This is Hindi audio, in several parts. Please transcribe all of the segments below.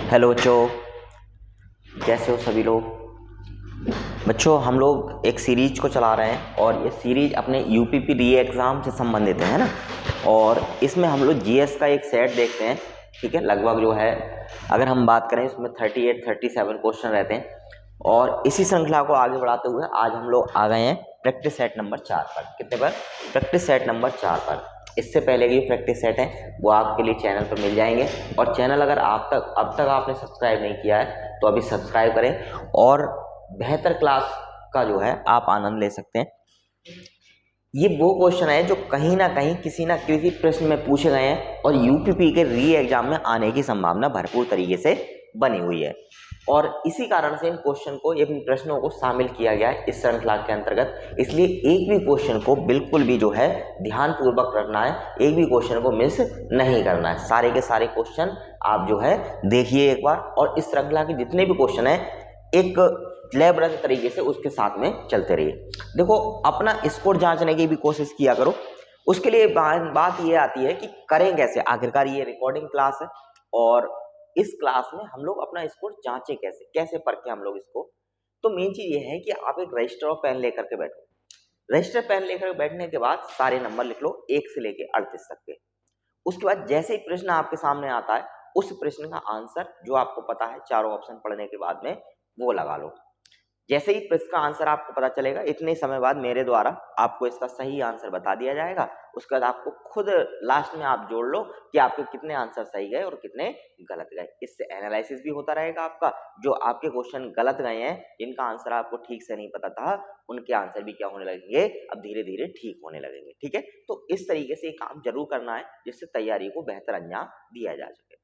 हेलो बच्चों, कैसे हो सभी लोग। बच्चों, हम लोग एक सीरीज को चला रहे हैं और ये सीरीज अपने यूपीपी री एग्ज़ाम से संबंधित है ना। और इसमें हम लोग जीएस का एक सेट देखते हैं, ठीक है। लगभग जो है अगर हम बात करें इसमें 38 37 क्वेश्चन रहते हैं। और इसी श्रृंखला को आगे बढ़ाते हुए आज हम लोग आ गए हैं प्रैक्टिस सेट नंबर 4 पर। कितने पर? प्रैक्टिस सेट नंबर 4 पर। इससे पहले की प्रैक्टिस सेट है वो आपके लिए चैनल पर मिल जाएंगे। और चैनल अगर अब तक आपने सब्सक्राइब नहीं किया है तो अभी सब्सक्राइब करें और बेहतर क्लास का जो है आप आनंद ले सकते हैं। ये वो क्वेश्चन है जो कहीं ना कहीं किसी ना किसी प्रश्न में पूछे गए हैं और यूपीपी के री एग्जाम में आने की संभावना भरपूर तरीके से बनी हुई है। और इसी कारण से इन क्वेश्चन को, इन प्रश्नों को शामिल किया गया है इस श्रृंखला के अंतर्गत। इसलिए एक भी क्वेश्चन को बिल्कुल भी जो है ध्यान पूर्वक रखना है, एक भी क्वेश्चन को मिस नहीं करना है। सारे के सारे क्वेश्चन आप जो है देखिए एक बार, और इस श्रृंखला के जितने भी क्वेश्चन है एक लयबद्ध तरीके से उसके साथ में चलते रहिए। देखो, अपना स्कोर जांचने की भी कोशिश किया करो। उसके लिए बात ये आती है कि करें कैसे। आखिरकार ये रिकॉर्डिंग क्लास है और इस क्लास में हम लोग अपना स्कोर जांचें कैसे, कैसे परखें हम लोग इसको। तो मेन चीज ये है कि आप एक रजिस्टर और पेन लेकर के बैठो। रजिस्टर पेन लेकर बैठने के बाद सारे नंबर लिख लो 1 से लेके 38 तक के। उसके बाद जैसे ही प्रश्न आपके सामने आता है उस प्रश्न का आंसर जो आपको पता है चारों ऑप्शन पढ़ने के बाद में वो लगा लो। जैसे ही प्रश्न का आंसर आपको पता चलेगा इतने समय बाद मेरे द्वारा आपको इसका सही आंसर बता दिया जाएगा। उसके बाद आपको खुद लास्ट में आप जोड़ लो कि आपके कितने आंसर सही गए और कितने गलत गए। इससे एनालिसिस भी होता रहेगा आपका। जो आपके क्वेश्चन गलत गए हैं, जिनका आंसर आपको ठीक से नहीं पता था, उनके आंसर भी क्या होने लगेंगे, अब धीरे धीरे ठीक होने लगेंगे। ठीक है, तो इस तरीके से काम जरूर करना है जिससे तैयारी को बेहतर अंजाम दिया जा सके।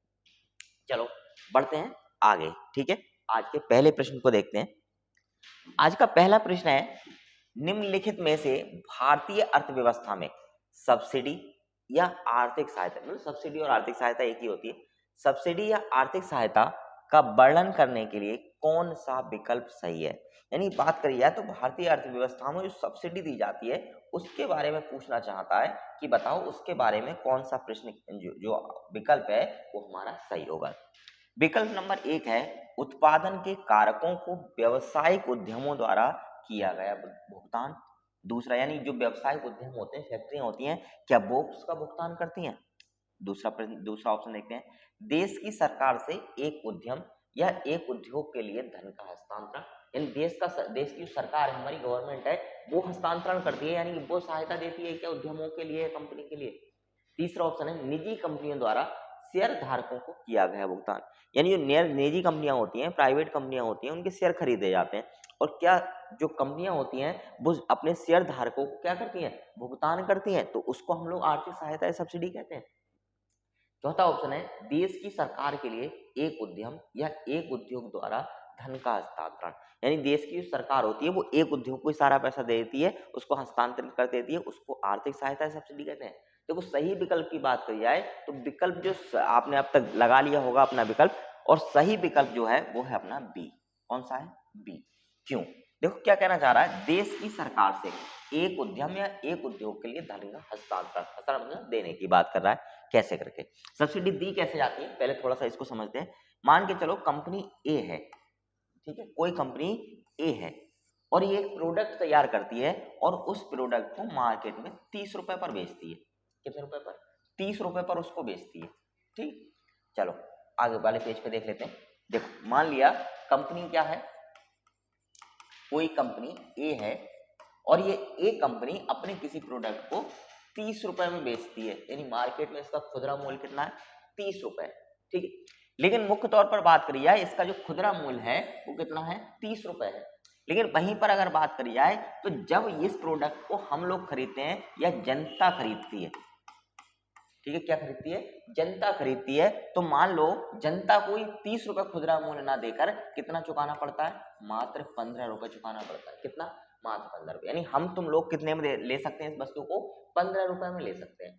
चलो बढ़ते हैं आगे। ठीक है, आज के पहले प्रश्न को देखते हैं। आज का पहला प्रश्न है, निम्नलिखित में से भारतीय अर्थव्यवस्था में सब्सिडी या आर्थिक सहायता, मतलब सब्सिडी और आर्थिक सहायता एक ही होती है, सब्सिडी या आर्थिक सहायता का वर्णन करने के लिए कौन सा विकल्प सही है। यानी बात करी जाए तो भारतीय अर्थव्यवस्था में जो सब्सिडी दी जाती है उसके बारे में पूछना चाहता है कि बताओ उसके बारे में कौन सा प्रश्न जो विकल्प है वो हमारा सही होगा। विकल्प नंबर 1 है, उत्पादन के कारकों को व्यवसायिक उद्यमों द्वारा किया गया भुगतान। दूसरा, यानी जो व्यवसायिक उद्यम होते हैं, फैक्ट्रियां होती हैं, क्या वो उसका भुगतान करती हैं। दूसरा ऑप्शन देखते हैं, देश की सरकार से एक उद्यम या एक उद्योग के लिए धन का हस्तांतरण। यानी देश की सरकार है, हमारी गवर्नमेंट है, वो हस्तांतरण करती है, यानी वो सहायता देती है क्या उद्यमों के लिए, कंपनी के लिए। तीसरा ऑप्शन है, निजी कंपनियों द्वारा शेयर धारकों को किया गया भुगतान। यानी जो निजी कंपनियां होती हैं, प्राइवेट कंपनियां होती हैं, उनके शेयर खरीदे जाते हैं और क्या जो कंपनियां होती हैं वो अपने शेयर धारकों को क्या करती हैं, भुगतान करती हैं, तो उसको हम लोग आर्थिक सहायता या सब्सिडी कहते हैं। चौथा ऑप्शन है, देश की सरकार के लिए एक उद्यम या एक उद्योग द्वारा धन का हस्तांतरण। यानी देश की जो सरकार होती है वो एक उद्योग को सारा पैसा दे देती है, उसको हस्तांतरित कर देती है, उसको आर्थिक सहायता या सब्सिडी कहते हैं। देखो, सही विकल्प की बात करी जाए तो विकल्प जो आपने अब तक लगा लिया होगा अपना विकल्प, और सही विकल्प जो है वो है अपना बी। कौन सा है? बी। क्यों? देखो क्या कहना चाह रहा है, देश की सरकार से एक उद्यम या एक उद्योग के लिए धन का हस्तांतरण मतलब देने की बात कर रहा है। कैसे करके सब्सिडी दी कैसे जाती है, पहले थोड़ा सा इसको समझते हैं। मान के चलो कंपनी ए है, ठीक है, कोई कंपनी ए है और ये एक प्रोडक्ट तैयार करती है और उस प्रोडक्ट को मार्केट में 30 रुपए पर बेचती है। कितने रुपए पर? 30 रुपए पर उसको बेचती है। ठीक, चलो आगे वाले पेज पे देख लेते हैं। देखो, मान लिया कंपनी क्या है, कोई कंपनी ए है और ये ए कंपनी अपने किसी प्रोडक्ट को 30 रुपए में बेचती है, यानी मार्केट में इसका खुदरा मूल्य कितना है? 30 रुपए। ठीक है, लेकिन मुख्य तौर पर बात करी जाए इसका जो खुदरा मूल्य है वो कितना है? 30 रुपए है। लेकिन वहीं पर अगर बात करी जाए तो जब इस प्रोडक्ट को हम लोग खरीदते हैं या जनता खरीदती है, ठीक है, क्या खरीदती है? जनता खरीदती है, तो मान लो जनता को 30 रुपए खुदरा मूल्य ना देकर कितना चुकाना पड़ता है? मात्र 15 रुपए चुकाना पड़ता है। कितना? मात्र 15 रुपए। यानी हम तुम लोग कितने में ले सकते हैं इस वस्तु को? 15 रुपए में ले सकते हैं।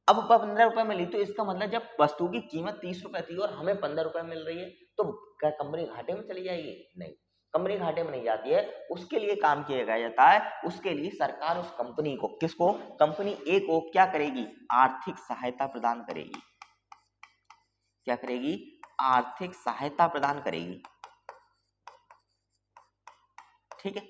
अब 15 रुपए में ली तो इसका मतलब जब वस्तु की कीमत 30 रुपए थी और हमें 15 रुपए मिल रही है तो क्या कंपनी घाटे में चली जाएगी? नहीं, कंपनी घाटे में नहीं जाती है। उसके लिए काम किया जाता है, उसके लिए सरकार उस कंपनी को, किसको? कंपनी ए को क्या करेगी? आर्थिक सहायता प्रदान करेगी। क्या करेगी? आर्थिक सहायता प्रदान करेगी, ठीक है।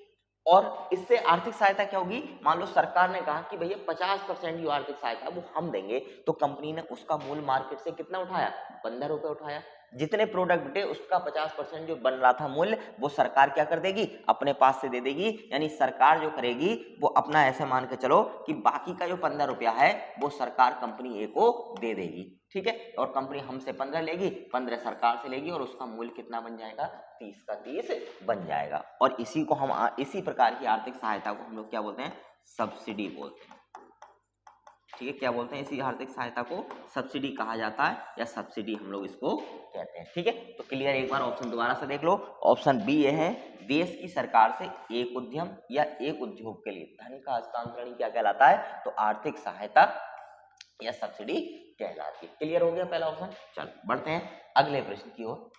और इससे आर्थिक सहायता क्या होगी, मान लो सरकार ने कहा कि भैया 50% जो आर्थिक सहायता वो हम देंगे, तो कंपनी ने उसका मूल्य मार्केट से कितना उठाया, 15 रुपए उठाया। जितने प्रोडक्ट बटे उसका 50% जो बन रहा था मूल्य, वो सरकार क्या कर देगी, अपने पास से दे देगी। यानी सरकार जो करेगी वो अपना, ऐसे मान के चलो कि बाकी का जो 15 रुपया है वो सरकार कंपनी ए को दे देगी, ठीक है। और कंपनी हमसे 15 लेगी, 15 सरकार से लेगी, और उसका मूल्य कितना बन जाएगा, 30 का 30 बन जाएगा। और इसी को हम, इसी प्रकार की आर्थिक सहायता को हम लोग क्या बोलते हैं, सब्सिडी बोलते हैं, ठीक है। क्या बोलते हैं, इसी आर्थिक सहायता को सब्सिडी कहा जाता है, या सब्सिडी हम लोग इसको कहते हैं, ठीक है। तो क्लियर, एक बार ऑप्शन दोबारा से देख लो। ऑप्शन बी ये है, देश की सरकार से एक उद्यम या एक उद्योग के लिए धन का हस्तांतरण क्या कहलाता है, तो आर्थिक सहायता या सब्सिडी कहलाती है। क्लियर हो गया पहला ऑप्शन। चलो बढ़ते हैं अगले प्रश्न की ओर।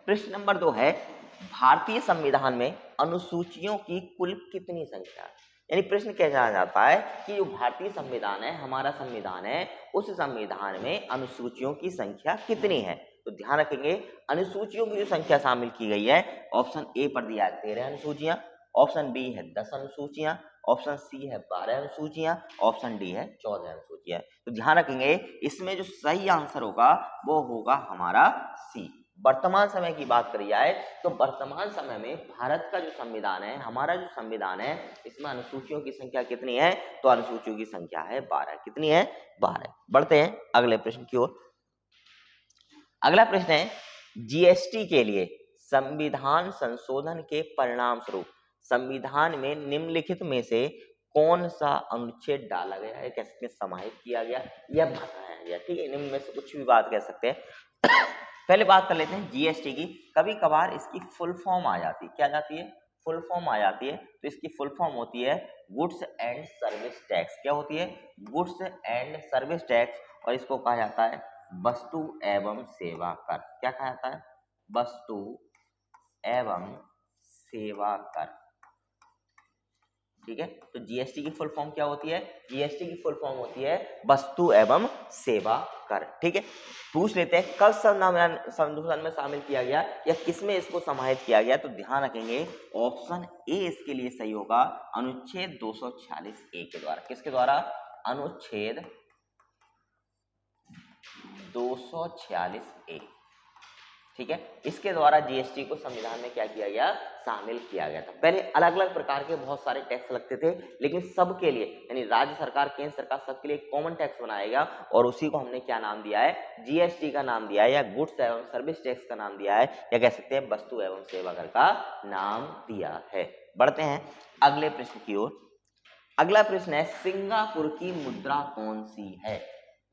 प्रश्न नंबर 2 है, भारतीय संविधान में अनुसूचियों की कुल कितनी संख्या। यानी प्रश्न क्या जाना जाता है कि जो भारतीय संविधान है, हमारा संविधान है, उस संविधान में अनुसूचियों की संख्या कितनी है। तो ध्यान रखेंगे, अनुसूचियों की जो संख्या शामिल की गई है, ऑप्शन ए पर दिया है 13 अनुसूचियां, ऑप्शन बी है 10 अनुसूचियां, ऑप्शन सी है 12 अनुसूचियां, ऑप्शन डी है 14 अनुसूचियां। तो ध्यान रखेंगे, इसमें जो सही आंसर होगा वो होगा हमारा सी। वर्तमान समय की बात करी जाए तो वर्तमान समय में भारत का जो संविधान है, हमारा जो संविधान है, इसमें अनुसूचियों की संख्या कितनी है, तो अनुसूचियों की संख्या है 12। कितनी है, 12। बढ़ते हैं अगले प्रश्न की ओर। अगला प्रश्न है, जीएसटी के लिए संविधान संशोधन के परिणाम स्वरूप संविधान में निम्नलिखित में से कौन सा अनुच्छेद डाला गया है, कह सकते हैं समाहित किया गया या घटाया गया, ठीक है। निम्न में से कुछ भी बात कह सकते हैं। पहले बात कर लेते हैं जीएसटी की। कभी कभार इसकी फुल फॉर्म आ जाती है, क्या जाती है, फुल फॉर्म आ जाती है। तो इसकी फुल फॉर्म होती है गुड्स एंड सर्विस टैक्स। क्या होती है, गुड्स एंड सर्विस टैक्स। और इसको कहा जाता है वस्तु एवं सेवा कर। क्या कहा जाता है, वस्तु एवं सेवा कर, ठीक है। तो जीएसटी की फुल फॉर्म क्या होती है, जीएसटी की फुल फॉर्म होती है वस्तु एवं सेवा कर, ठीक है। पूछ लेते हैं कब संशोधन में शामिल किया गया या किसमें इसको समाहित किया गया। तो ध्यान रखेंगे, ऑप्शन ए इसके लिए सही होगा, अनुच्छेद 246 ए के द्वारा। किसके द्वारा, अनुच्छेद 246 ए, ठीक है। इसके द्वारा जीएसटी को संविधान में क्या किया गया, शामिल किया गया था। पहले अलग अलग प्रकार के बहुत सारे टैक्स लगते थे, लेकिन सबके लिए, यानी राज्य सरकार, केंद्र सरकार, सबके लिए कॉमन टैक्स बनाया गया, और उसी को हमने क्या नाम दिया है, जीएसटी का नाम दिया है, या गुड्स एवं सर्विस टैक्स का नाम दिया है, या कह सकते हैं वस्तु एवं सेवा कर का नाम दिया है। बढ़ते हैं अगले प्रश्न की ओर। अगला प्रश्न है, सिंगापुर की मुद्रा कौन सी है।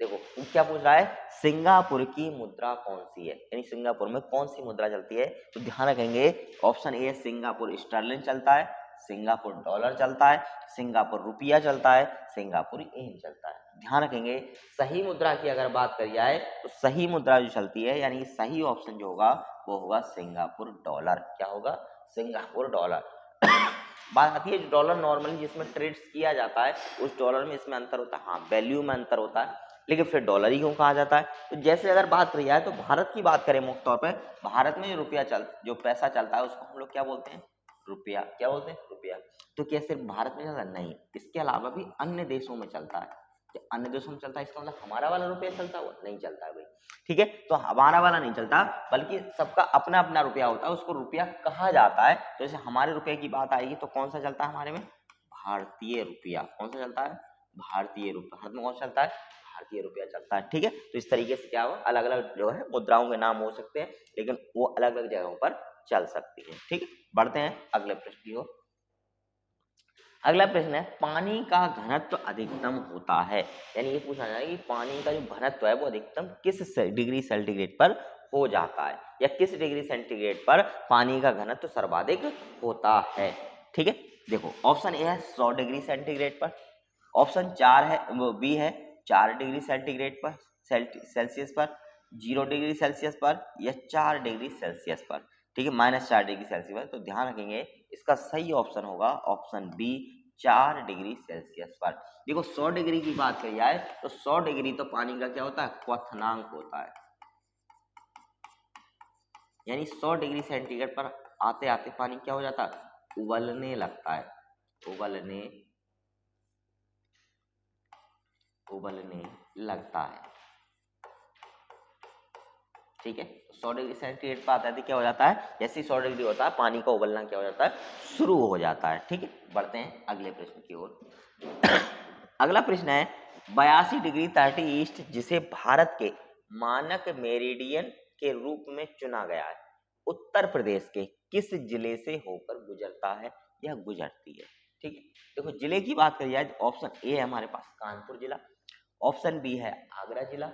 देखो क्या पूछ रहा है, सिंगापुर की मुद्रा कौन सी है, यानी सिंगापुर में कौन सी मुद्रा चलती है। तो ध्यान रखेंगे, ऑप्शन ए सिंगापुर स्टर्लिंग चलता है, सिंगापुर डॉलर चलता है, सिंगापुर रुपया चलता है, सिंगापुर येन चलता है। ध्यान रखेंगे, सही मुद्रा की अगर बात करी जाए तो सही मुद्रा जो चलती है, यानी सही ऑप्शन जो होगा वो होगा सिंगापुर डॉलर। क्या होगा, सिंगापुर डॉलर। बात आती है जो डॉलर नॉर्मली जिसमें ट्रेड्स किया जाता है, उस डॉलर में इसमें अंतर होता है, हाँ वैल्यू में अंतर होता है, लेकिन फिर डॉलर ही क्यों कहा जाता है। तो जैसे अगर बात करी जाए तो भारत की बात करें मुख्य तौर पर, भारत में जो पैसा चलता है उसको हम लोग क्या बोलते हैं, रुपया। क्या बोलते हैं, रुपया। तो क्या सिर्फ भारत में चलता है, नहीं, इसके अलावा भी अन्य देशों में चलता है। अन्य देशों में चलता है, इसका मतलब हमारा वाला रुपया चलता है, वो नहीं चलता है भाई, ठीक है। तो हमारा वाला नहीं चलता, बल्कि सबका अपना अपना रुपया होता है, उसको रुपया कहा जाता है। तो जैसे हमारे रुपये की बात आएगी तो कौन सा चलता है हमारे में, भारतीय रुपया। कौन सा चलता है, भारतीय रुपया। भारत में कौन सा चलता है, भारतीय रुपया चलता है, ठीक है। तो इस तरीके से क्या हो, अलग अलग जो है मुद्राओं के नाम हो सकते हैं, लेकिन वो अलग अलग जगहों पर चल सकती है, ठीक है। बढ़ते हैं अगले प्रश्न की ओर। अगला प्रश्न है, पानी का घनत्व अधिकतम होता है, यानी ये पूछा जाए कि पानी का जो घनत्व है वो अधिकतम किस डिग्री सेंटीग्रेड पर हो जाता है, या किस डिग्री सेंटीग्रेड पर पानी का घनत्व सर्वाधिक होता है, ठीक है। देखो ऑप्शन ए है 100 डिग्री सेंटीग्रेड पर, ऑप्शन 4 है, वो बी है 4 डिग्री सेंटीग्रेड पर, सेल्सियस पर, 0 डिग्री सेल्सियस पर, या 4 डिग्री सेल्सियस पर, ठीक है, -4 डिग्री सेल्सियस पर। तो ध्यान रखेंगे, इसका सही ऑप्शन होगा ऑप्शन बी 4 डिग्री सेल्सियस पर। देखो 100 डिग्री की बात करी जाए तो 100 डिग्री तो पानी का क्या होता है, क्वथनांक होता है, यानी 100 डिग्री सेंटीग्रेड पर आते आते पानी क्या हो जाता है, उबलने लगता है, उबलने लगता है। ठीक है, 100 डिग्री सेंटीग्रेड पर आता है तो क्या हो जाता है, जैसे ही 100 डिग्री होता है पानी का उबलना क्या हो जाता है, शुरू हो जाता है। ठीक है, बढ़ते हैं अगले प्रश्न की ओर। अगला प्रश्न है 82 डिग्री 30 ईस्ट जिसे भारत के मानक मेरिडियन के रूप में चुना गया है, उत्तर प्रदेश के किस जिले से होकर गुजरता है या गुजरती है। ठीक है, देखो जिले की बात करी जाए तो ऑप्शन ए है हमारे पास कानपुर जिला, ऑप्शन बी है आगरा जिला,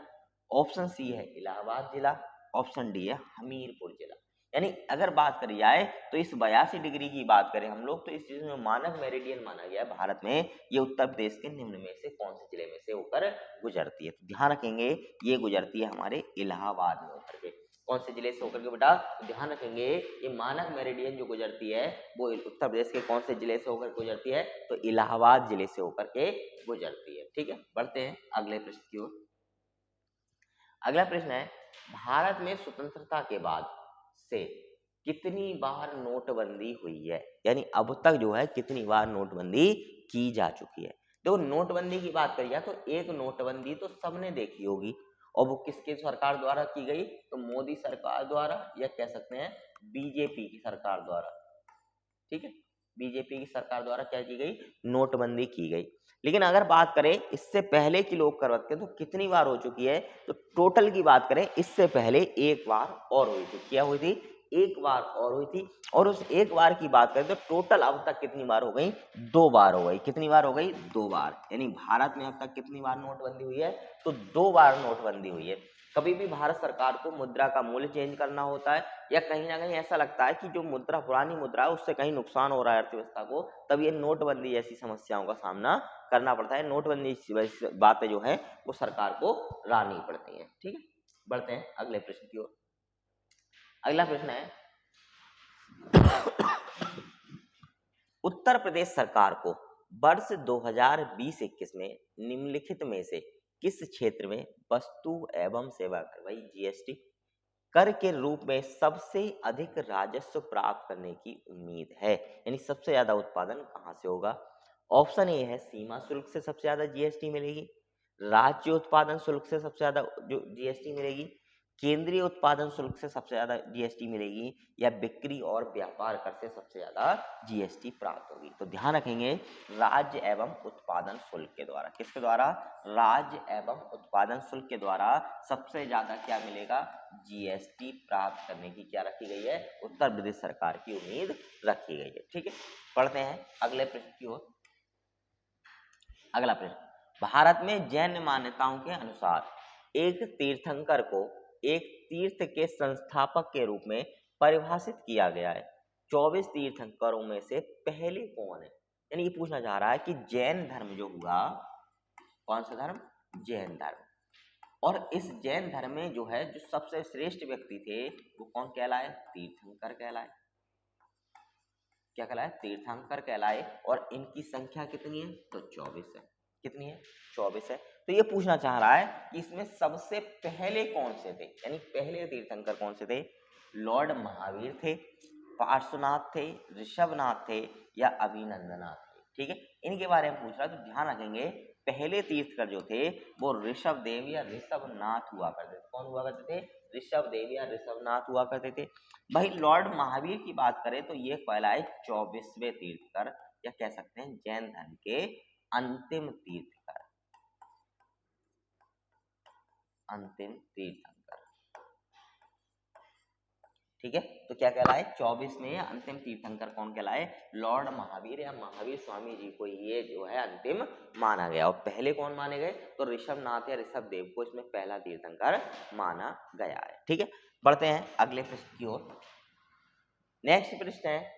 ऑप्शन सी है इलाहाबाद जिला, ऑप्शन डी है हमीरपुर जिला। यानी अगर बात करी जाए तो इस 82 डिग्री की बात करें हम लोग तो इस चीज में मानक मेरिडियन माना गया है भारत में, ये उत्तर प्रदेश के निम्न में से कौन से जिले में से होकर गुजरती है। तो ध्यान रखेंगे ये गुजरती है हमारे इलाहाबाद में होकर के। कौन से जिले से होकर के बेटा, तो ध्यान रखेंगे ये मानक मेरिडियन जो गुजरती है वो उत्तर प्रदेश के कौन से जिले से होकर गुजरती है, तो इलाहाबाद जिले से होकर के गुजरती है। ठीक है, बढ़ते हैं अगले प्रश्न की ओर। अगला प्रश्न है भारत में स्वतंत्रता के बाद से कितनी बार नोटबंदी हुई है, यानी अब तक जो है कितनी बार नोटबंदी की जा चुकी है। देखो नोटबंदी की बात करिए तो एक नोटबंदी तो सबने देखी होगी, और वो किसके सरकार द्वारा की गई, तो मोदी सरकार द्वारा या कह सकते हैं बीजेपी की सरकार द्वारा। ठीक है, बीजेपी की सरकार द्वारा क्या की गई, नोटबंदी की गई। लेकिन अगर बात करें इससे पहले की लोक करवट तो कितनी बार हो चुकी है, तो टोटल की बात करें इससे पहले एक बार और हुई थी। क्या हुई थी, एक बार और हुई थी, और उस एक बार की बात करें तो टोटल अब तक कितनी बार हो गई, 2 बार हो गई। कितनी बार हो गई, 2 बार। यानी भारत में अब तक कितनी बार नोटबंदी हुई है, तो 2 बार नोटबंदी हुई है। कभी भी भारत सरकार को मुद्रा का मूल्य चेंज करना होता है या कहीं ना कहीं ऐसा लगता है कि जो मुद्रा पुरानी मुद्रा है उससे कहीं नुकसान हो रहा है अर्थव्यवस्था को, तब ये नोटबंदी जैसी समस्याओं का सामना करना पड़ता है। नोटबंदी बातें जो है वो सरकार को लानी पड़ती हैं। ठीक है, बढ़ते हैं अगले प्रश्न की ओर। अगला प्रश्न है उत्तर प्रदेश सरकार को वर्ष 2020-21 में निम्नलिखित में से किस क्षेत्र में वस्तु एवं सेवा कर, भाई जीएसटी कर के रूप में सबसे अधिक राजस्व प्राप्त करने की उम्मीद है, यानी सबसे ज्यादा उत्पादन कहां से होगा। ऑप्शन ए है सीमा शुल्क से सबसे ज्यादा जीएसटी मिलेगी, राज्य उत्पादन शुल्क से सबसे ज्यादा जो जीएसटी मिलेगी, केंद्रीय उत्पादन शुल्क से सबसे ज्यादा जीएसटी मिलेगी, या बिक्री और व्यापार कर से सबसे ज्यादा जीएसटी प्राप्त होगी। तो ध्यान रखेंगे राज्य एवं उत्पादन शुल्क के द्वारा, किसके द्वारा, राज्य एवं उत्पादन शुल्क के द्वारा सबसे ज्यादा क्या मिलेगा, जीएसटी प्राप्त करने की क्या रखी गई है, उत्तर प्रदेश सरकार की उम्मीद रखी गई है। ठीक है, पढ़ते हैं अगले प्रश्न की ओर। अगला प्रश्न, भारत में जैन मान्यताओं के अनुसार एक तीर्थंकर को एक तीर्थ के संस्थापक के रूप में परिभाषित किया गया है। 24 तीर्थंकरों में से पहले कौन है, यानी ये पूछना चाह रहा है कि जैन धर्म जो हुआ, कौन सा धर्म, जैन धर्म, और इस जैन धर्म में जो है जो सबसे श्रेष्ठ व्यक्ति थे वो कौन कहलाए, तीर्थंकर कहलाए। क्या कहलाए, तीर्थंकर कहलाए, और इनकी संख्या कितनी है, तो 24 है। कितनी है, 24 है। तो ये पूछना चाह रहा है कि इसमें सबसे पहले कौन से थे, यानी पहले तीर्थंकर कौन से थे, लॉर्ड महावीर थे, पार्श्वनाथ थे, ऋषभनाथ थे, या अभिनंदनाथ थे। ठीक है, इनके बारे में पूछ रहा है, तो ध्यान रखेंगे पहले तीर्थकर जो थे वो ऋषभ देव या ऋषभनाथ हुआ करते थे। कौन हुआ करते थे, ऋषभ देव या ऋषभनाथ हुआ करते थे। भाई लॉर्ड महावीर की बात करें तो ये कहलाए 24वें तीर्थकर, या कह सकते हैं जैन धर्म के अंतिम तीर्थकर, अंतिम तीर्थंकर। ठीक है, तो क्या कहलाए, 24 में अंतिम तीर्थंकर कौन कहलाए, लॉर्ड महावीर या महावीर स्वामी जी को ये जो है अंतिम माना गया। और पहले कौन माने गए, तो ऋषभनाथ या ऋषभ देव को इसमें पहला तीर्थंकर माना गया है। ठीक है, बढ़ते हैं अगले प्रश्न की ओर। नेक्स्ट प्रश्न है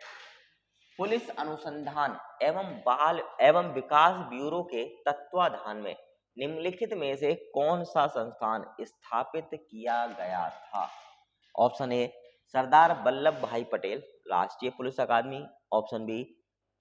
पुलिस अनुसंधान एवं बाल एवं विकास ब्यूरो के तत्वाधान में निम्नलिखित में से कौन सा संस्थान स्थापित किया गया था। ऑप्शन ए सरदार वल्लभ भाई पटेल राष्ट्रीय पुलिस अकादमी, ऑप्शन बी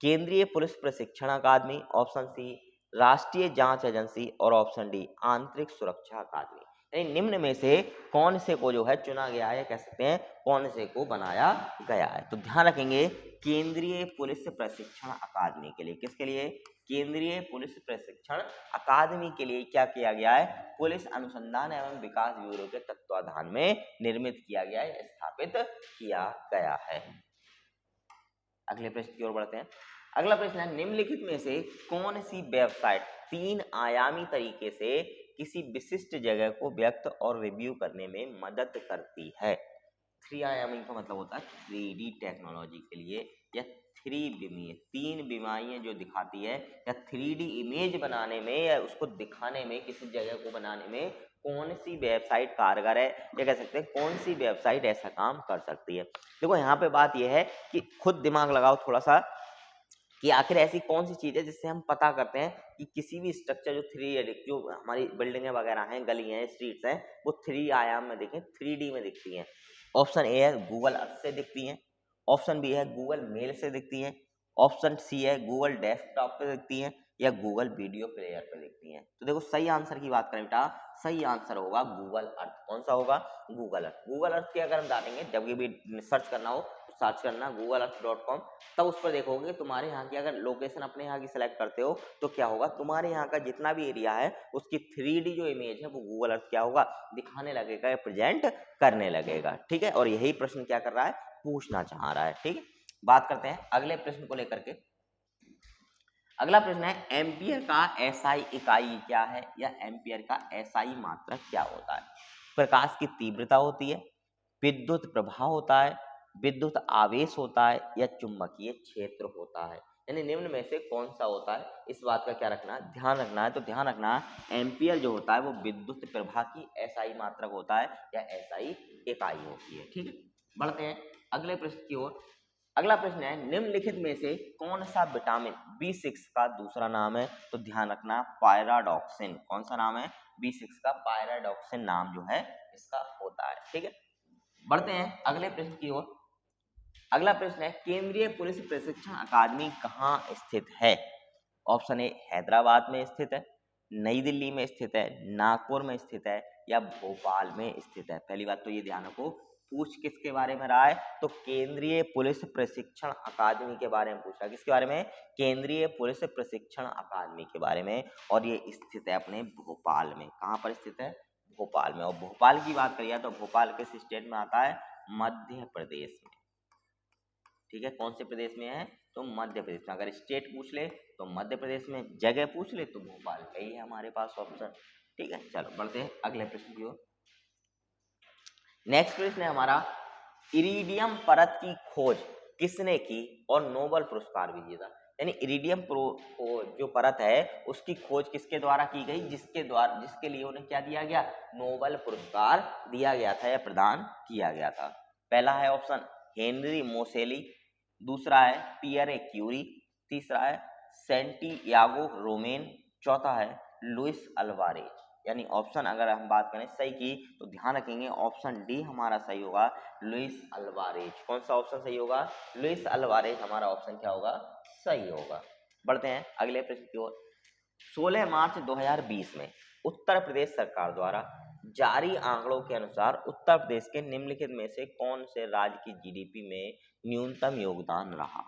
केंद्रीय पुलिस प्रशिक्षण अकादमी, ऑप्शन सी राष्ट्रीय जांच एजेंसी और ऑप्शन डी आंतरिक सुरक्षा अकादमी। यानी निम्न में से कौन से को जो है चुना गया है, कह सकते हैं कौन से को बनाया गया है। तो ध्यान रखेंगे केंद्रीय पुलिस प्रशिक्षण अकादमी के लिए, किसके लिए, केंद्रीय पुलिस प्रशिक्षण अकादमी के लिए क्या किया गया है, पुलिस अनुसंधान एवं विकास ब्यूरो के तत्वाधान में निर्मित किया गया है, स्थापित किया गया है। अगले प्रश्न की ओर बढ़ते हैं। अगला प्रश्न है निम्नलिखित में से कौन सी वेबसाइट 3 आयामी तरीके से किसी विशिष्ट जगह को व्यक्त और रिव्यू करने में मदद करती है। 3 आयामी का मतलब होता है 3D टेक्नोलॉजी के लिए, या 3 बीमारियां जो दिखाती है, या 3D इमेज बनाने में या उसको दिखाने में, किसी जगह को बनाने में कौन सी वेबसाइट कारगर है, या कह सकते हैं कौन सी वेबसाइट ऐसा काम कर सकती है। देखो यहाँ पे बात यह है कि खुद दिमाग लगाओ थोड़ा सा कि आखिर ऐसी कौन सी चीज है जिससे हम पता करते हैं कि किसी भी स्ट्रक्चर जो 3D, जो हमारी बिल्डिंगें वगैरह हैं, गली हैं, स्ट्रीट्स हैं, वो 3 आयाम में देखें, 3D में दिखती हैं। ऑप्शन ए है गूगल अर्थ से दिखती हैं, ऑप्शन बी है गूगल मेल से दिखती हैं, ऑप्शन सी है गूगल डेस्कटॉप पे दिखती हैं, या गूगल वीडियो प्लेयर पे दिखती हैं। तो देखो सही आंसर की बात करें बेटा, सही आंसर होगा गूगल अर्थ। कौन सा होगा, गूगल अर्थ। गूगल अर्थ के अगर हम डालेंगे, जब भी सर्च करना हो तो सर्च करना google-earth.com, तब उस पर देखोगे तुम्हारे यहाँ की, अगर लोकेशन अपने यहाँ की सिलेक्ट करते हो तो क्या होगा, तुम्हारे यहाँ का जितना भी एरिया है उसकी 3D जो इमेज है वो गूगल अर्थ क्या होगा, दिखाने लगेगा, प्रेजेंट करने लगेगा। ठीक है, और यही प्रश्न क्या कर रहा है, पूछना चाह रहा है। ठीक है, बात करते हैं अगले प्रश्न को लेकर के। अगला प्रश्न है एम्पियर का एसआई इकाई क्या है, या एम्पियर का एसआई मात्रक क्या होता है। प्रकाश की तीव्रता होती है, विद्युत प्रभाव होता है, विद्युत आवेश होता है, या चुंबकीय क्षेत्र होता है। यानी निम्न में से कौन सा होता है, इस बात का क्या रखना है, ध्यान रखना है। तो ध्यान रखना एम्पियर जो होता है वो विद्युत प्रवाह की एसआई मात्रक होता है, या एसआई इकाई होती है। ठीक है, बढ़ते हैं अगले प्रश्न की ओर। अगला प्रश्न है निम्नलिखित में से कौन सा विटामिन B6 का दूसरा नाम है। तो ध्यान रखना पायराडॉक्सिन। कौन सा नाम है, B6 का पायराडॉक्सिन नाम जो है इसका होता है। ठीक है, बढ़ते हैं अगले प्रश्न की ओर। अगला प्रश्न है केंद्रीय पुलिस प्रशिक्षण अकादमी कहाँ स्थित है। ऑप्शन ए हैदराबाद में स्थित है, नई दिल्ली में स्थित है, नागपुर में स्थित है, या भोपाल में स्थित है। पहली बात तो ये ध्यान रखो, पूछ किसके बारे में रहा है, तो केंद्रीय पुलिस प्रशिक्षण अकादमी के बारे में पूछा। किसके बारे में, केंद्रीय पुलिस प्रशिक्षण अकादमी के बारे में, और ये स्थित है अपने भोपाल में। कहाँ पर स्थित है, भोपाल में। और भोपाल की बात करिए तो भोपाल किस स्टेट में आता है, मध्य प्रदेश में। ठीक है, कौन से प्रदेश में है, तो मध्य प्रदेश में। अगर स्टेट पूछ ले तो मध्य प्रदेश में, जगह पूछ ले तो भोपाल का ही है हमारे पास ऑप्शन। ठीक है, चलो बढ़ते हैं अगले प्रश्न की ओर। नेक्स्ट प्रश्न है हमारा इरिडियम परत की खोज किसने की और नोबेल पुरस्कार भी जीता। यानी इरिडियम जो परत है उसकी खोज किसके द्वारा की गई, जिसके लिए उन्हें क्या दिया गया, नोबेल पुरस्कार दिया गया था या प्रदान किया गया था। पहला है ऑप्शन हेनरी मोसेली, दूसरा है पियरे क्यूरी, तीसरा है सेंटियागो रोमेन, चौथा है लुइस अल्वारेज। यानी ऑप्शन अगर हम बात करें सही की तो ध्यान रखेंगे ऑप्शन डी हमारा सही होगा, लुइस अल्वारेज। कौन सा ऑप्शन सही होगा, लुइस अल्वारेज हमारा ऑप्शन क्या होगा, सही होगा। बढ़ते हैं अगले प्रश्न की ओर। 16 मार्च 2020 में उत्तर प्रदेश सरकार द्वारा जारी आंकड़ों के अनुसार उत्तर प्रदेश के निम्नलिखित में से कौन से राज्य की जीडीपी में न्यूनतम योगदान रहा।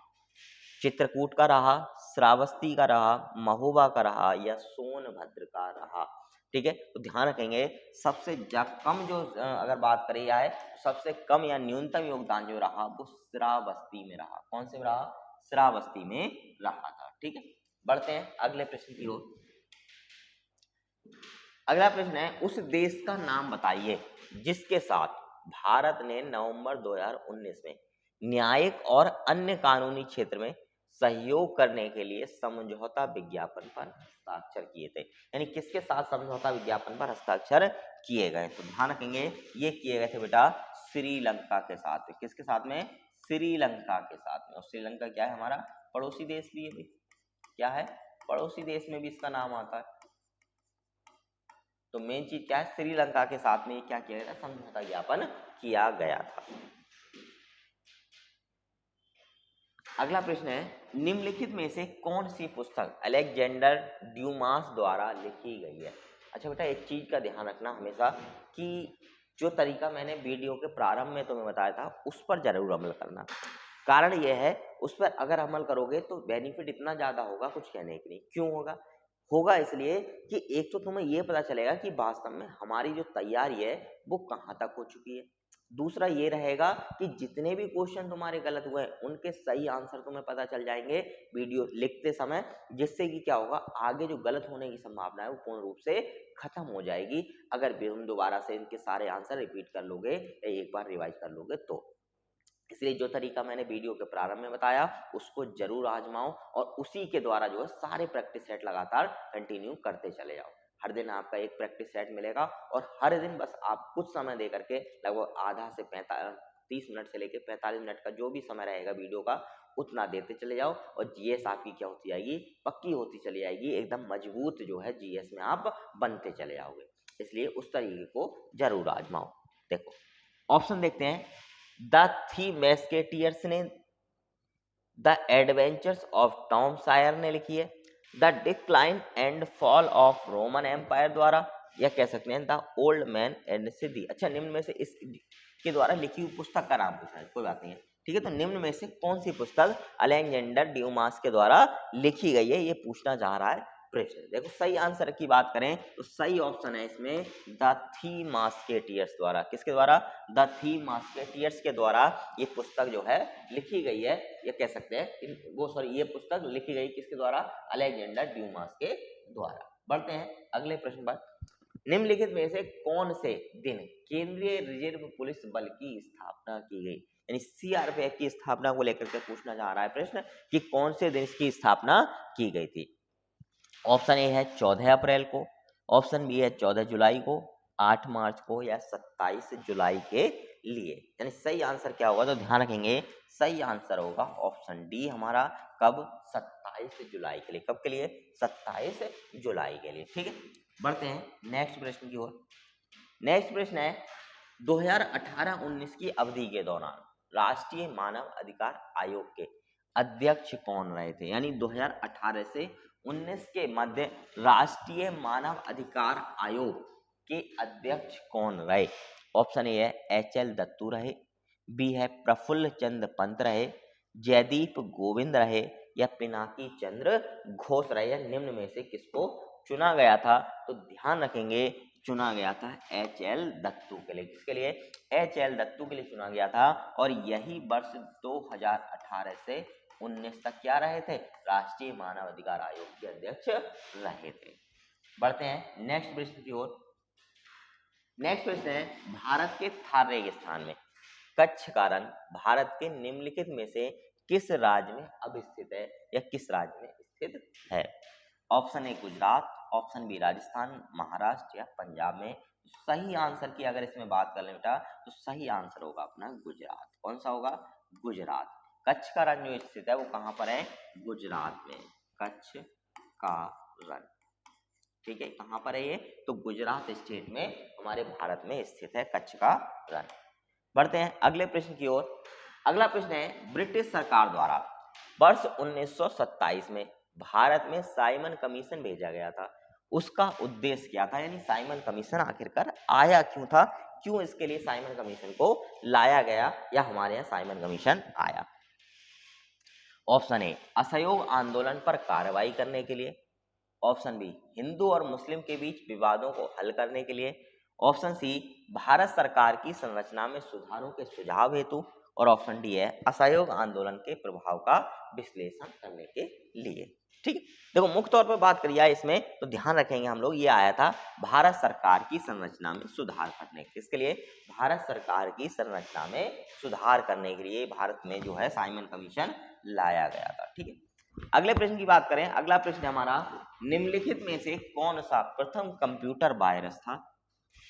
चित्रकूट का रहा, श्रावस्ती का रहा, महोबा का रहा, या सोनभद्र का रहा। ठीक है, तो ध्यान रखेंगे सबसे कम जो अगर बात करी जाए सबसे कम या न्यूनतम योगदान जो रहा वो श्रावस्ती में रहा। कौन से में रहा, श्रावस्ती में रहा था। ठीक है, बढ़ते हैं अगले प्रश्न की ओर। अगला प्रश्न है उस देश का नाम बताइए जिसके साथ भारत ने नवंबर 2019 में न्यायिक और अन्य कानूनी क्षेत्र में सहयोग करने के लिए समझौता विज्ञापन पर हस्ताक्षर किए थे। यानी किसके साथ समझौता विज्ञापन पर हस्ताक्षर किए गए, तो ध्यान रखेंगे ये किए गए थे बेटा श्रीलंका के साथ। किसके साथ में, श्रीलंका के साथ में। और श्रीलंका क्या है, हमारा पड़ोसी देश भी है। क्या है, पड़ोसी देश में भी इसका नाम आता है। तो मेन चीज क्या है, श्रीलंका के साथ में क्या किया गया था, समझौता ज्ञापन किया गया था। अगला प्रश्न है, निम्नलिखित में से कौन सी पुस्तक अलेक्जेंडर ड्यूमास द्वारा लिखी गई है। अच्छा बेटा, एक चीज का ध्यान रखना हमेशा कि जो तरीका मैंने वीडियो के प्रारंभ में तुम्हें बताया था उस पर जरूर अमल करना। कारण यह है, उस पर अगर अमल करोगे तो बेनिफिट इतना ज्यादा होगा, कुछ कहने की नहीं। क्यों होगा? होगा इसलिए कि एक तो तुम्हें यह पता चलेगा कि वास्तव में हमारी जो तैयारी है वो कहाँ तक हो चुकी है। दूसरा ये रहेगा कि जितने भी क्वेश्चन तुम्हारे गलत हुए हैं उनके सही आंसर तुम्हें पता चल जाएंगे वीडियो लिखते समय, जिससे कि क्या होगा, आगे जो गलत होने की संभावना है वो पूर्ण रूप से खत्म हो जाएगी अगर तुम दोबारा से इनके सारे आंसर रिपीट कर लोगे या एक बार रिवाइज कर लोगे तो। इसलिए जो तरीका मैंने वीडियो के प्रारंभ में बताया उसको जरूर आजमाओ और उसी के द्वारा जो है सारे प्रैक्टिस सेट लगातार कंटिन्यू करते चले जाओ। हर दिन आपका एक प्रैक्टिस सेट मिलेगा और हर दिन बस आप कुछ समय दे करके लगभग आधा से 30 मिनट से लेकर 45 मिनट का जो भी समय रहेगा वीडियो का उतना देते चले जाओ और जीएस आपकी क्या होती जाएगी, पक्की होती चली जाएगी। एकदम मजबूत जो है जीएस में आप बनते चले जाओगे। इसलिए उस तरीके को जरूर आजमाओ। देखो ऑप्शन देखते हैं, द थ्री मैस्केटियर्स ने, the adventures of Tom Sawyer ने लिखी है, the decline and fall of Roman empire द्वारा, या कह सकते हैं द ओल्ड मैन एंड सिद्धि। अच्छा, निम्न में से इस के द्वारा लिखी हुई पुस्तक का नाम पूछा है, कोई बात नहीं है, ठीक है। तो निम्न में से कौन सी पुस्तक अलेक्जेंडर ड्यूमास के द्वारा लिखी गई है, ये पूछना चाह रहा है प्रश्न। देखो सही आंसर की बात करें तो सही ऑप्शन है इसमें द थ्री मस्केटियर्स द्वारा। किसके द्वारा? द थ्री मस्केटियर्स के द्वारा ये पुस्तक जो है लिखी गई है, ये कह सकते हैं वो सॉरी ये पुस्तक लिखी गई किसके द्वारा? अलेक्जेंडर ड्यूमास के द्वारा। बढ़ते हैं अगले प्रश्न पर। निम्नलिखित में से कौन से दिन केंद्रीय रिजर्व पुलिस बल की स्थापना की गई, यानी सीआरपीएफ की स्थापना को लेकर के पूछना चाह रहा है प्रश्न कि कौन से दिन इसकी स्थापना की गई थी। ऑप्शन ए है 14 अप्रैल को, ऑप्शन बी है 14 जुलाई को, 8 मार्च को, या 27 जुलाई के लिए। यानी सही आंसर क्या होगा, तो ध्यान रखेंगे सही आंसर होगा ऑप्शन डी हमारा। कब? 27 जुलाई के लिए। कब के लिए? 27 जुलाई के लिए। ठीक है, बढ़ते हैं नेक्स्ट प्रश्न की ओर। नेक्स्ट प्रश्न है 2018-19 की अवधि के दौरान राष्ट्रीय मानव अधिकार आयोग के अध्यक्ष कौन रहे थे, यानी 2018 से 19 के मध्य राष्ट्रीय मानव अधिकार आयोग के अध्यक्ष कौन रहे। ऑप्शन ए है एच.एल. दत्तू रहे, बी है प्रफुल्ल चंद्र पंत रहे, जयदीप गोविंद रहे, या पिनाकी चंद्र घोष रहे, या निम्न में से किसको चुना गया था। तो ध्यान रखेंगे चुना गया था एच.एल. दत्तू के लिए। किसके लिए? एच.एल. दत्तू के लिए चुना गया था और यही वर्ष 2018 से 19 तक क्या रहे थे? राष्ट्रीय मानव अधिकार आयोग के अध्यक्ष रहे थे। बढ़ते हैं नेक्स्ट प्रश्न की ओर। नेक्स्ट प्रश्न है भारत के थार रेगिस्तान में कच्छ का रण भारत के निम्नलिखित में से किस राज्य में अवस्थित है, या किस राज्य में स्थित है। Option A Gujarat, option B Rajasthan, Maharashtra, या पंजाब में। सही आंसर की अगर इसमें बात कर ले बेटा तो सही आंसर होगा अपना गुजरात। कौन सा होगा? गुजरात। कच्छ का रण जो स्थित है वो कहाँ पर है? गुजरात में। कच्छ का रण, ठीक है, कहाँ पर है ये? तो गुजरात स्टेट में हमारे भारत में स्थित है कच्छ का रण। बढ़ते हैं अगले प्रश्न की ओर। अगला प्रश्न है ब्रिटिश सरकार द्वारा वर्ष 1927 में भारत में साइमन कमीशन भेजा गया था, उसका उद्देश्य क्या था, यानी साइमन कमीशन आखिरकार आया क्यों था, क्यों इसके लिए साइमन कमीशन को लाया गया या हमारे यहाँ साइमन कमीशन आया। ऑप्शन ए असहयोग आंदोलन पर कार्रवाई करने के लिए, ऑप्शन बी हिंदू और मुस्लिम के बीच विवादों को हल करने के लिए, ऑप्शन सी भारत सरकार की संरचना में सुधारों के सुझाव हेतु, और ऑप्शन डी है असहयोग आंदोलन के प्रभाव का विश्लेषण करने के लिए। ठीक है, देखो मुख्य तौर पर बात करी जाए इसमें तो ध्यान रखेंगे हम लोग ये आया था भारत सरकार की संरचना में सुधार करने के, इसके लिए भारत सरकार की संरचना में सुधार करने के लिए भारत में जो है साइमन कमीशन लाया गया था। ठीक है, अगले प्रश्न की बात करें। अगला प्रश्न हमारा निम्नलिखित में से कौन सा प्रथम कंप्यूटर वायरस था।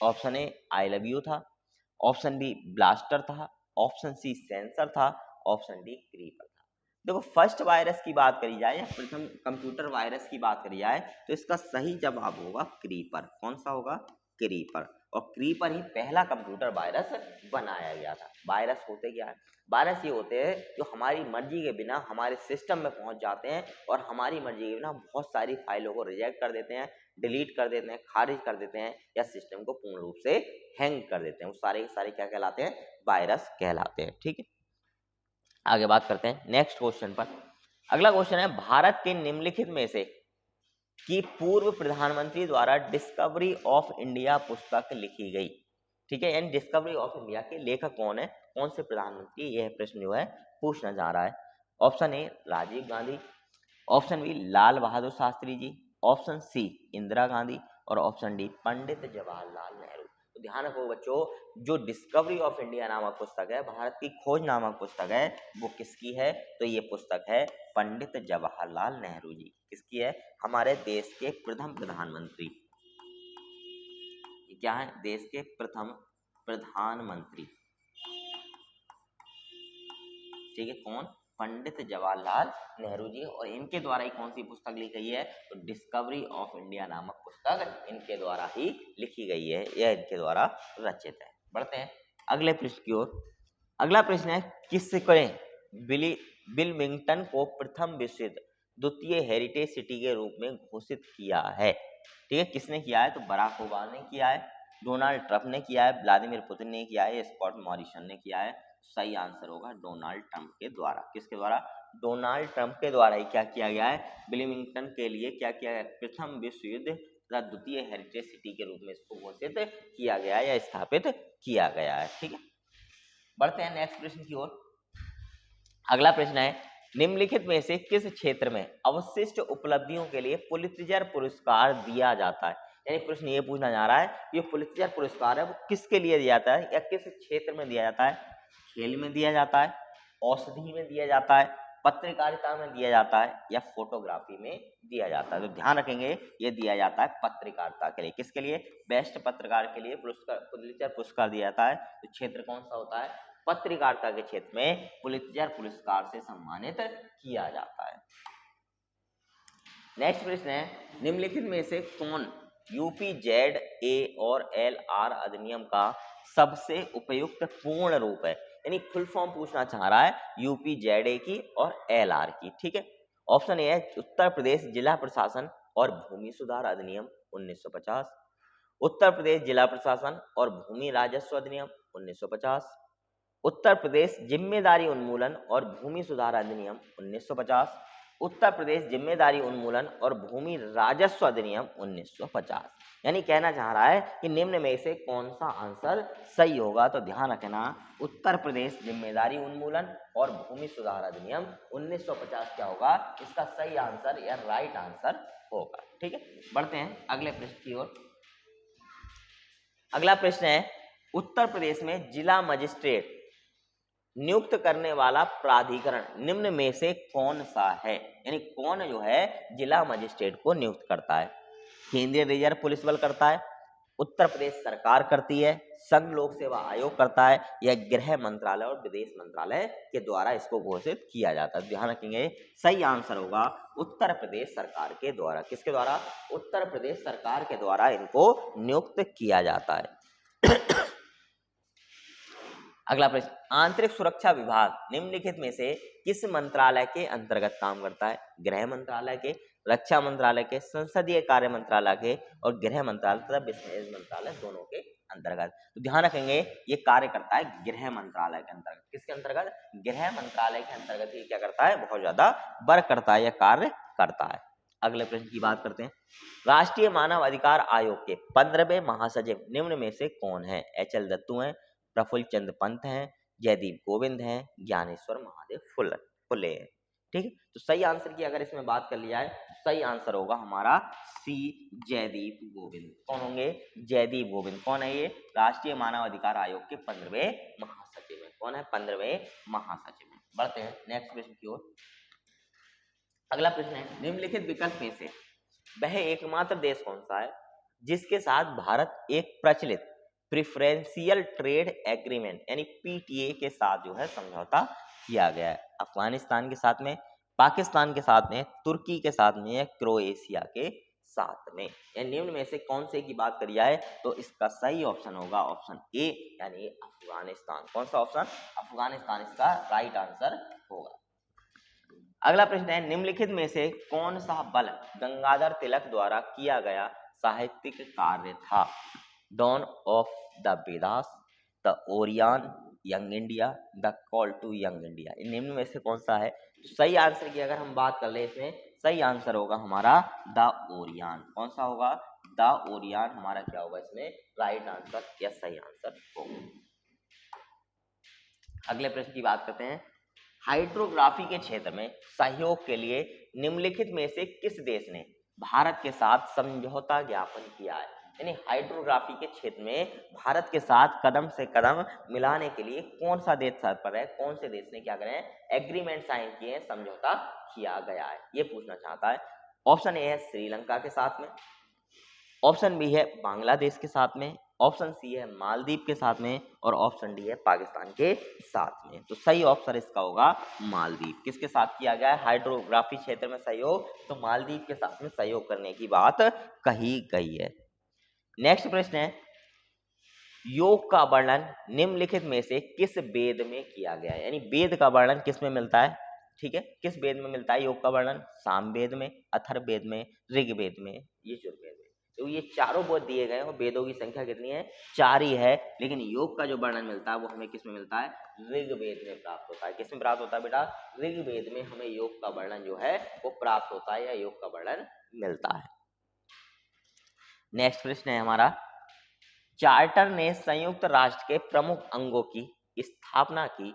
Option A I love you था, ऑप्शन बी ब्लास्टर था, ऑप्शन सी सेंसर था, ऑप्शन डी क्रीपर था। देखो फर्स्ट वायरस की बात करी जाए या प्रथम कंप्यूटर वायरस की बात करी जाए तो इसका सही जवाब होगा क्रीपर। कौन सा होगा? क्रीपर, और क्रीपर ही पहला कंप्यूटर वायरस बनाया गया था। वायरस होते क्या है? वायरस ये होते हैं जो हमारी मर्जी के बिना हमारे सिस्टम में पहुंच जाते हैं और हमारी मर्जी के बिना बहुत सारी फाइलों को रिजेक्ट कर देते हैं, डिलीट कर देते हैं, खारिज कर देते हैं, या सिस्टम को पूर्ण रूप से हैंग कर देते हैं। वो सारे के सारे क्या कहलाते हैं? वायरस कहलाते हैं। ठीक है, आगे बात करते हैं नेक्स्ट क्वेश्चन पर। अगला क्वेश्चन है, भारत के निम्नलिखित में से कि पूर्व प्रधानमंत्री द्वारा डिस्कवरी ऑफ इंडिया पुस्तक लिखी गई। ठीक है, यानी डिस्कवरी ऑफ इंडिया के लेखक कौन है, कौन से प्रधानमंत्री, यह प्रश्न जो है पूछना जा रहा है। Option A Rajiv Gandhi, option B Lal Bahadur Shastri ji, option C Indira Gandhi, और ऑप्शन डी पंडित जवाहरलाल नेहरू। तो ध्यान रखो बच्चों, जो डिस्कवरी ऑफ इंडिया नामक पुस्तक है, भारत की खोज नामक पुस्तक है, वो किसकी है? तो ये पुस्तक है पंडित जवाहरलाल नेहरू जी। किसकी है? हमारे देश के प्रथम प्रधानमंत्री। ये क्या है? देश के प्रथम प्रधानमंत्री। ठीक है, कौन? पंडित जवाहरलाल नेहरू जी। और इनके द्वारा ही कौन सी पुस्तक लिखी गई है? तो डिस्कवरी ऑफ इंडिया नामक पुस्तक इनके द्वारा ही लिखी गई है, यह इनके द्वारा रचित है। बढ़ते हैं अगले प्रश्न की ओर। अगला प्रश्न है, किसने विल्मिंगटन को प्रथम विश्व द्वितीय हेरिटेज सिटी के रूप में घोषित किया है? ठीक है, किसने किया है? तो बराक ओबामा ने किया है, डोनाल्ड ट्रंप ने किया है, व्लादिमीर पुतिन ने किया है, स्कॉट मॉरिसन ने किया है। सही आंसर होगा डोनाल्ड ट्रंप के द्वारा। किसके द्वारा? डोनाल्ड ट्रंप के द्वारा ही क्या किया गया है? विलिंगटन के लिए क्या किया गया? प्रथम विश्व युद्ध तथा द्वितीय हेरिटेज सिटी के रूप में इसको घोषित किया गया है या स्थापित किया गया है। ठीक है, बढ़ते हैं नेक्स्ट प्रश्न की ओर। अगला प्रश्न है, निम्नलिखित में से किस क्षेत्र में अवशिष्ट उपलब्धियों के लिए पुलित्जर पुरस्कार दिया जाता है? यानी प्रश्न ये पूछना जा रहा है, ये पुलित्जर पुरस्कार है वो किसके लिए दिया जाता है या किस क्षेत्र में दिया जाता है? खेल में दिया जाता है, औषधि में दिया जाता है, पत्रकारिता में दिया जाता है, या फोटोग्राफी में दिया जाता है? तो ध्यान रखेंगे, ये दिया जाता है पत्रकारिता के लिए। किसके लिए? बेस्ट पत्रकार के लिए पुरस्कार, पुलित्जर पुरस्कार दिया जाता है। तो क्षेत्र कौन सा होता है? पत्रकारिता के क्षेत्र में पुलित्जर पुरस्कार से सम्मानित किया जाता है। नेक्स्ट प्रश्न है, निम्नलिखित में से कौन UPZA और LR अधिनियम का सबसे उपयुक्त पूर्ण रूप है? यानी फुल फॉर्म पूछना चाह रहा है UPZA की और LR की। ठीक है, ऑप्शन ए है उत्तर प्रदेश जिला प्रशासन और भूमि सुधार अधिनियम 1950, उत्तर प्रदेश जिला प्रशासन और भूमि राजस्व अधिनियम 1950, उत्तर प्रदेश जिम्मेदारी उन्मूलन और भूमि सुधार अधिनियम 1950, उत्तर प्रदेश जिम्मेदारी उन्मूलन और भूमि राजस्व अधिनियम 1950। यानी कहना चाह रहा है कि निम्न में से कौन सा आंसर सही होगा? तो ध्यान रखना, उत्तर प्रदेश जिम्मेदारी उन्मूलन और भूमि सुधार अधिनियम 1950 क्या होगा? इसका सही आंसर या राइट आंसर होगा। ठीक है, बढ़ते हैं अगले प्रश्न की ओर। अगला प्रश्न है, उत्तर प्रदेश में जिला मजिस्ट्रेट नियुक्त करने वाला प्राधिकरण निम्न में से कौन सा है? यानी कौन जो है जिला मजिस्ट्रेट को नियुक्त करता है? केंद्रीय रिजर्व पुलिस बल करता है, उत्तर प्रदेश सरकार करती है, संघ लोक सेवा आयोग करता है, या गृह मंत्रालय और विदेश मंत्रालय के द्वारा इसको घोषित किया जाता है? ध्यान रखेंगे, सही आंसर होगा उत्तर प्रदेश सरकार के द्वारा। किसके द्वारा? उत्तर प्रदेश सरकार के द्वारा इनको नियुक्त किया जाता है। अगला प्रश्न, आंतरिक सुरक्षा विभाग निम्नलिखित में से किस मंत्रालय के अंतर्गत काम करता है? गृह मंत्रालय के, रक्षा मंत्रालय के, संसदीय कार्य मंत्रालय के, और गृह मंत्रालय तथा विदेश मंत्रालय दोनों के अंतर्गत। तो ध्यान रखेंगे, ये कार्य करता है गृह मंत्रालय के अंतर्गत। किसके अंतर्गत? गृह मंत्रालय के अंतर्गत ये क्या करता है? बहुत ज्यादा वर्क करता है या कार्य करता है। अगले प्रश्न की बात करते हैं, राष्ट्रीय मानव अधिकार आयोग के 15वें महासचिव निम्न में से कौन है? HL दत्तू हैं, प्रफुल्ल चंद्र पंत हैं, जयदीप गोविंद हैं, ज्ञानेश्वर महादेव फुले हैं। ठीक है, तो सही आंसर की अगर इसमें बात कर लिया है, सही आंसर होगा हमारा सी जयदीप गोविंद। कौन होंगे? जयदीप गोविंद। कौन है ये? राष्ट्रीय मानव अधिकार आयोग के 15वें महासचिव है। कौन है? 15वें महासचिव है। बढ़ते हैं नेक्स्ट प्रश्न की ओर। अगला प्रश्न है, निम्नलिखित विकल्प में से वह एकमात्र देश कौन सा है जिसके साथ भारत एक प्रचलित प्रिफरेंशियल ट्रेड एग्रीमेंट यानी PTA के साथ जो है समझौता किया गया है? अफगानिस्तान के साथ में, पाकिस्तान के साथ में, तुर्की के साथ में, या क्रोएशिया के साथ में। या निम्न में से कौन से की बात करी जाए तो इसका सही ऑप्शन होगा ऑप्शन ए यानी अफगानिस्तान। कौन सा ऑप्शन? अफगानिस्तान इसका राइट आंसर होगा। अगला प्रश्न है निम्नलिखित में से कौन सा बल गंगाधर तिलक द्वारा किया गया साहित्यिक कार्य था? Dawn of the Vedas, the Orion, young India, the call to young India. इन निम्न में से कौन सा है? तो सही आंसर की अगर हम बात कर ले इसमें सही आंसर होगा हमारा द ओरियन। कौन सा होगा? द ओरियन हमारा क्या होगा इसमें राइट आंसर या सही आंसर होगा। अगले प्रश्न की बात करते हैं। हाइड्रोग्राफी के क्षेत्र में सहयोग के लिए निम्नलिखित में से किस देश ने भारत के साथ समझौता ज्ञापन किया है? यानी हाइड्रोग्राफी के क्षेत्र में भारत के साथ कदम से कदम मिलाने के लिए कौन सा देश तत्पर है? कौन से देश ने क्या करें एग्रीमेंट साइन किए हैं, समझौता किया गया है, ये पूछना चाहता है। ऑप्शन ए है श्रीलंका के साथ में, ऑप्शन बी है बांग्लादेश के साथ में, ऑप्शन सी है मालदीव के साथ में और ऑप्शन डी है पाकिस्तान के साथ में। तो सही ऑप्शन इसका होगा मालदीव। किसके साथ किया गया है हाइड्रोग्राफी क्षेत्र में सहयोग? तो मालदीव के साथ में सहयोग करने की बात कही गई है। नेक्स्ट प्रश्न है योग का वर्णन निम्नलिखित में से किस वेद में किया गया है? यानी वेद का वर्णन किस में मिलता है? ठीक है, किस वेद में मिलता है योग का वर्णन? सामवेद में, अथर्ववेद में, ऋग्वेद में, यजुर्वेद में। तो ये चारों वेद दिए गए हैं। वेदों की संख्या कितनी है? 4 ही है, लेकिन योग का जो वर्णन मिलता है वो हमें किस में मिलता है? ऋग्वेद में प्राप्त होता है। किस में प्राप्त होता है बेटा? ऋग्वेद में हमें योग का वर्णन जो है वो प्राप्त होता है या योग का वर्णन मिलता है। नेक्स्ट प्रश्न है हमारा चार्टर ने संयुक्त राष्ट्र के प्रमुख अंगों की स्थापना की।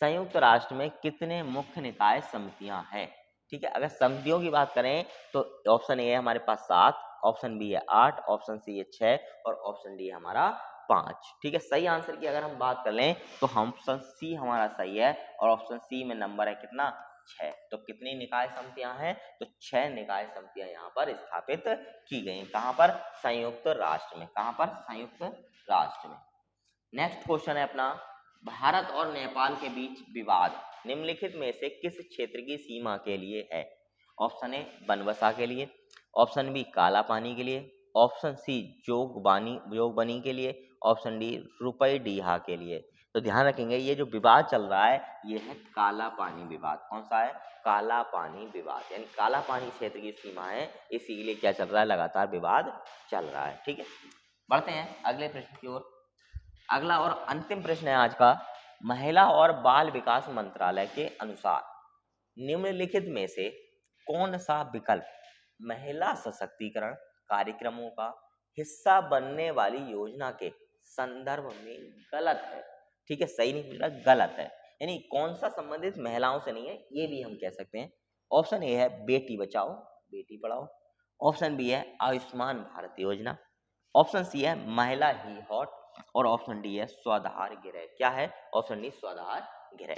संयुक्त राष्ट्र में कितने मुख्य निकाय समितियां हैं? ठीक है, अगर समितियों की बात करें तो ऑप्शन ए है हमारे पास 7, ऑप्शन बी है 8, ऑप्शन सी है 6 और ऑप्शन डी है हमारा 5। ठीक है, सही आंसर की अगर हम बात कर लें तो ऑप्शन सी हमारा सही है और ऑप्शन सी में नंबर है कितना? 6। तो कितनी निकाय समितियां हैं? तो 6 निकाय समितियां यहाँ पर स्थापित की गई। कहाँ पर? संयुक्त राष्ट्र में। कहाँ पर? संयुक्त राष्ट्र में। नेक्स्ट क्वेश्चन है अपना भारत और नेपाल के बीच विवाद निम्नलिखित में से किस क्षेत्र की सीमा के लिए है? ऑप्शन ए बनबसा के लिए, ऑप्शन बी काला पानी के लिए, ऑप्शन सी जोगबनी के लिए, ऑप्शन डी रुपईडीहा के लिए। तो ध्यान रखेंगे ये जो विवाद चल रहा है ये है काला पानी विवाद। कौन सा है? काला पानी विवाद। यानी काला पानी क्षेत्र की सीमा है, इसीलिए क्या चल रहा है? लगातार विवाद चल रहा है। ठीक है, बढ़ते हैं अगले प्रश्न की ओर। अगला और अंतिम प्रश्न है आज का महिला और बाल विकास मंत्रालय के अनुसार निम्नलिखित में से कौन सा विकल्प महिला सशक्तिकरण कार्यक्रमों का हिस्सा बनने वाली योजना के संदर्भ में गलत है? ठीक है, सही नहीं पूछ रहा, गलत है। यानी कौन सा संबंधित महिलाओं से नहीं है ये भी हम कह सकते हैं। ऑप्शन ए है बेटी बचाओ बेटी पढ़ाओ, ऑप्शन बी है आयुष्मान भारत योजना, ऑप्शन सी है महिला ही हॉट और ऑप्शन डी है स्वाधार गृह। क्या है? ऑप्शन डी स्वाधार गृह।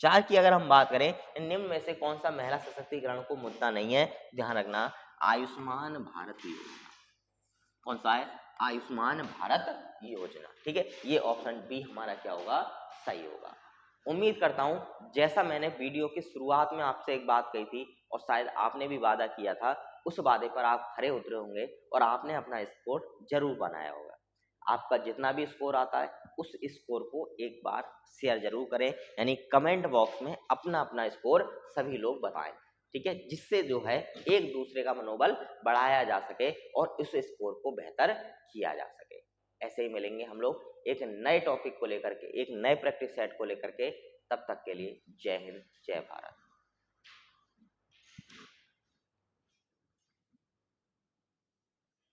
4 की अगर हम बात करें निम्न में से कौन सा महिला सशक्तिकरण को मुद्दा नहीं है? ध्यान रखना आयुष्मान भारत योजना। कौन सा है? आयुष्मान भारत योजना। ठीक है, ये ऑप्शन बी हमारा क्या होगा? सही होगा। उम्मीद करता हूं जैसा मैंने वीडियो की शुरुआत में आपसे एक बात कही थी और शायद आपने भी वादा किया था उस वादे पर आप खरे उतरे होंगे और आपने अपना स्कोर जरूर बनाया होगा। आपका जितना भी स्कोर आता है उस स्कोर को एक बार शेयर जरूर करें, यानी कमेंट बॉक्स में अपना अपना स्कोर सभी लोग बताएं। ठीक है, जिससे जो है एक दूसरे का मनोबल बढ़ाया जा सके और उस स्कोर को बेहतर किया जा सके। ऐसे ही मिलेंगे हम लोग एक नए टॉपिक को लेकर के, एक नए प्रैक्टिस सेट को लेकर के। तब तक के लिए जय हिंद जय भारत।